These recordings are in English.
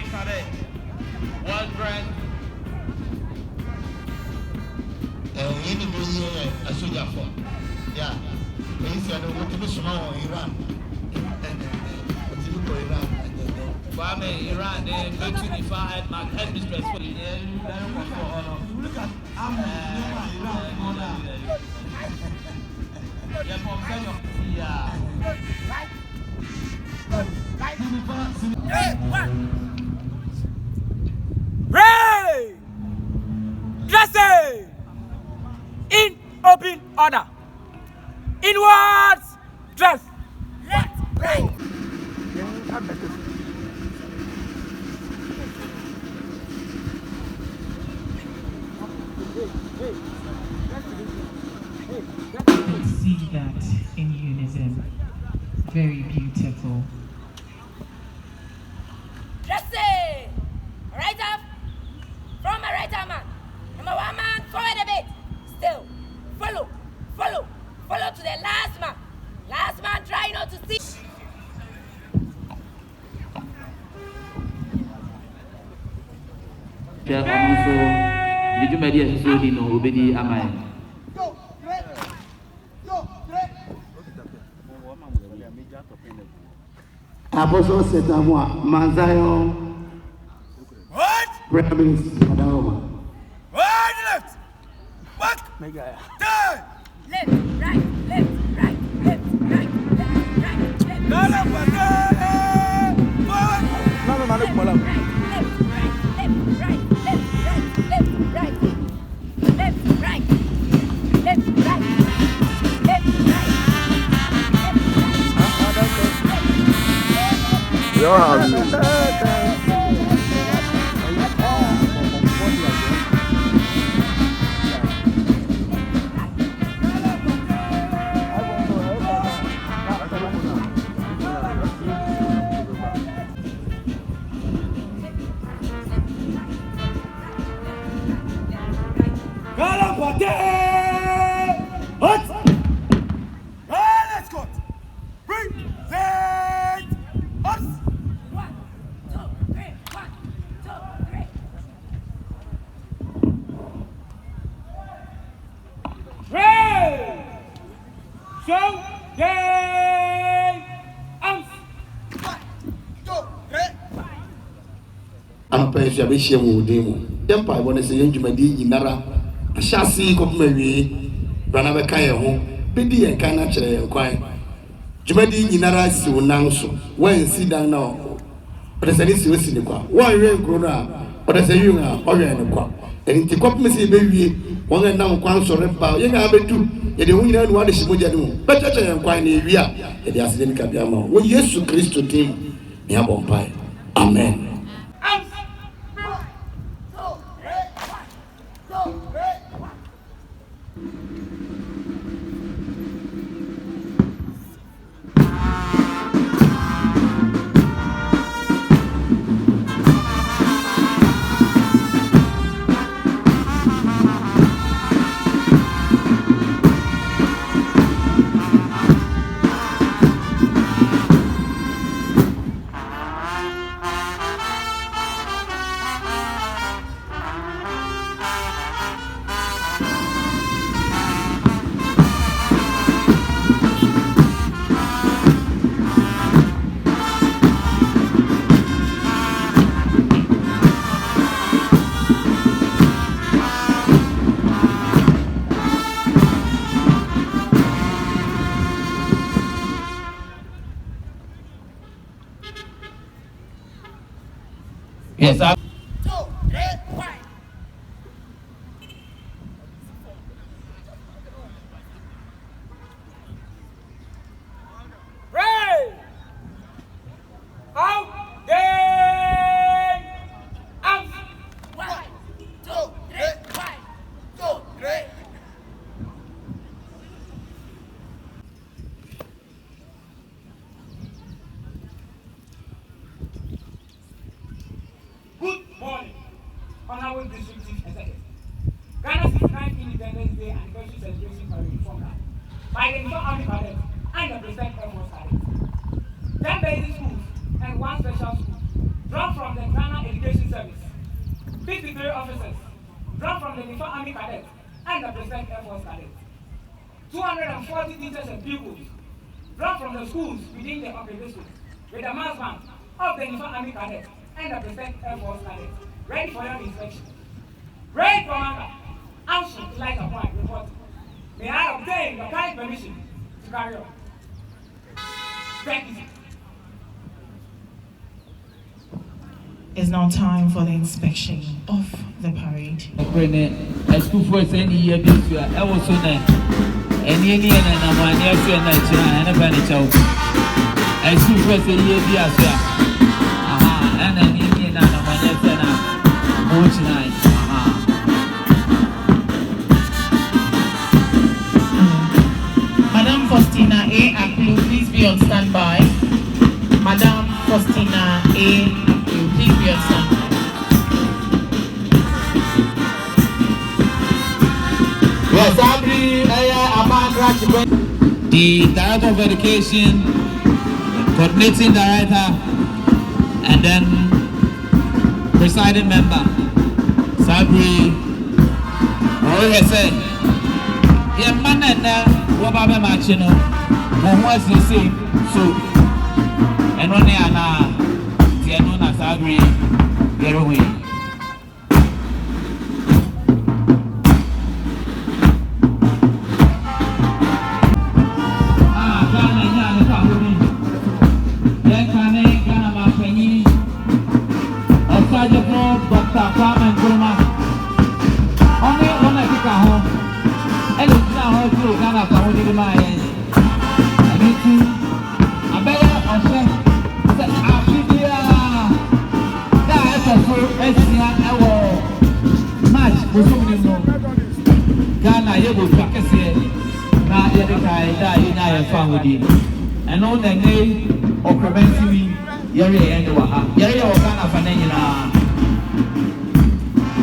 Okere, well dressed. You need to be a soldier for. Yeah. He said, what to be small in Iran. What to go Iran. Kwame, Iran, they go to the far head, my headmistress for you. Look at Iran. Yeah. Ray! Dressing! In open order. Inwards! Dress! Left, right. See that in unison. Very beautiful. Dressing. Right up. From a right arm man. Number one man, forward a bit. Still. Follow. Follow. Follow to the last man. Last man try not to see. Did you media so he know obedi amai? Apostle Setamwa, Manzayo. What? Prime Minister Adukrom. Right, left! What? Turn! Left, right, left, right, left, right, left, right, left. Forward! Let's go! Bring that us! 1, 2, 3, 1, 2, 3. Ray! Show game! Arms! I'm a patient, we share with them. Empire, when I say, you may be in Nara, a chassis of maybe, Branaba Kaya home, Biddy and Kanacha and Quine. Jumadi in Nara is so now, so when sit down now. But as I listen to the qua, why you ain't grown up, but as a young or in the qua. And in the cop, Missy baby, one and now quans or about, you have it too. And the woman and what is Mujanu, but I am quite near, and the accident can be a man. When yes to Christo team, me have on pie. Amen. Yes, I. Ray! Out game! Arms! 1, 2, 3, 1, 2, 3. Good morning. On our 53 officers drawn from the Nifa Army Cadets and the President Air Force Cadets. 240 teachers and pupils drawn from the schools within the Okere district with the mass band of the Nifa Army Cadets and the President Air Force Cadets ready for your inspection. Great Commander, answer like a point report. May I obtain the kind permission to carry on? Thank you. It's now time for the inspection of the parade. Okere a school for any year be to I was so nice. Any and I'm one year to a night and a penny chow. A school for a year be as well. And an Indian and a one year to a tonight. Madam Faustina A. Aklu, please be on standby. Madam Faustina A. Aklu, please be on standby. Yes, the Director of Education, Coordinating Director, and then Presiding Member, Sabri. Oh, yes, sir. Yeah, man, and what about my channel? What was you say? So, and only Anna, Tiano, Sabri, get away. Adukrom, Dr. Akuapem only one I pick a home. And it's now how to Ghana for the Mayan. I need to. I better on chef. Said, Africa. That's a full SCR match. Ghana, you will practice here. Now, the other guy, that you know, family. And all the name of preventing Yeri and Yeri or Ghana for Nena.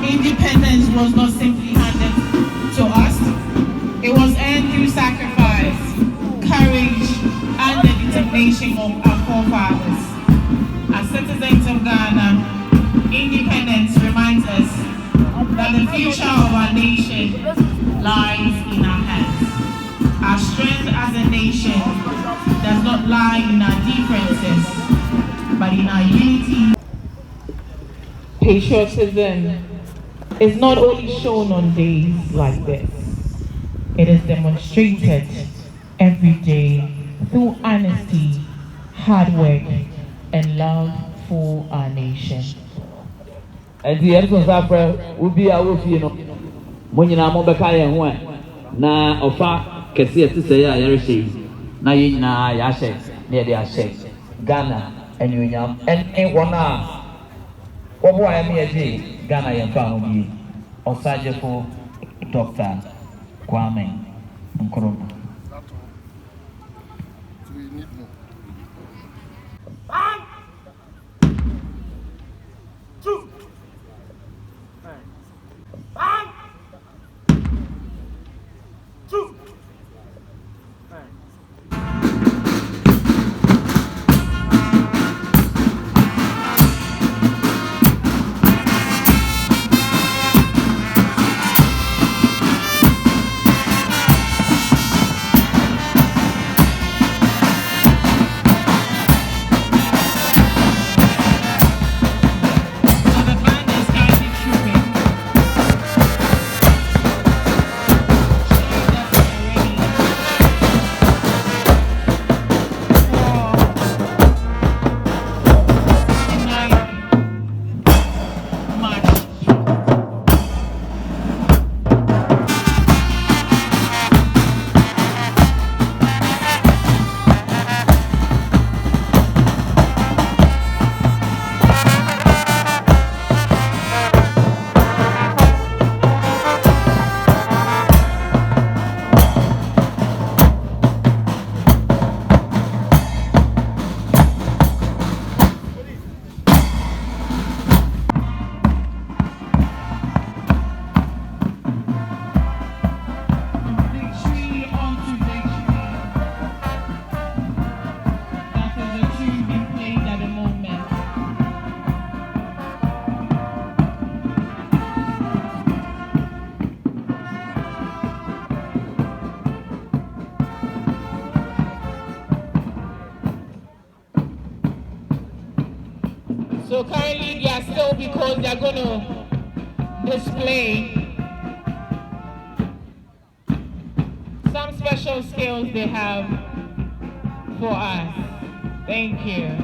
Independence was not simply handed to us. It was earned through sacrifice, courage, and the determination of our forefathers. As citizens of Ghana, independence reminds us that the future of our nation lies in our hands. Our strength as a nation does not lie in our differences, but in our unity. Patriotism is not only shown on days like this, it is demonstrated every day through honesty, hard work, and love for our nation. And the end of that will be our funeral. When you are Mobakaya one, na offer Cassia to say, I na Yashe, near the Ashe, Ghana, and you and one hour. What boy I mean, Ghana and family, or surgical Dr. Kwame Okere. We need more. 1, 2, 1, 2. So currently they are still, because they are going to display some special skills they have for us. Thank you.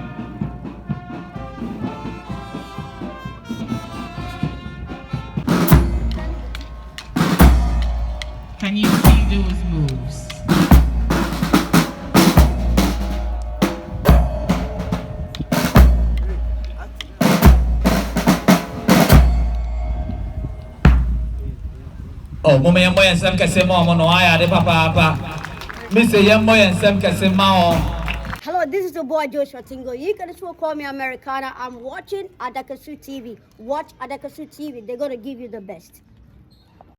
Can you see those moves? Oh, mama yambo yansem kese ma omo no aya de papa. Me say yambo yansem kese ma o. Hello, this is your boy Joshua Tingo. You can still call me Americana. I'm watching Adakasu TV. Watch Adakasu TV. They're gonna give you the best.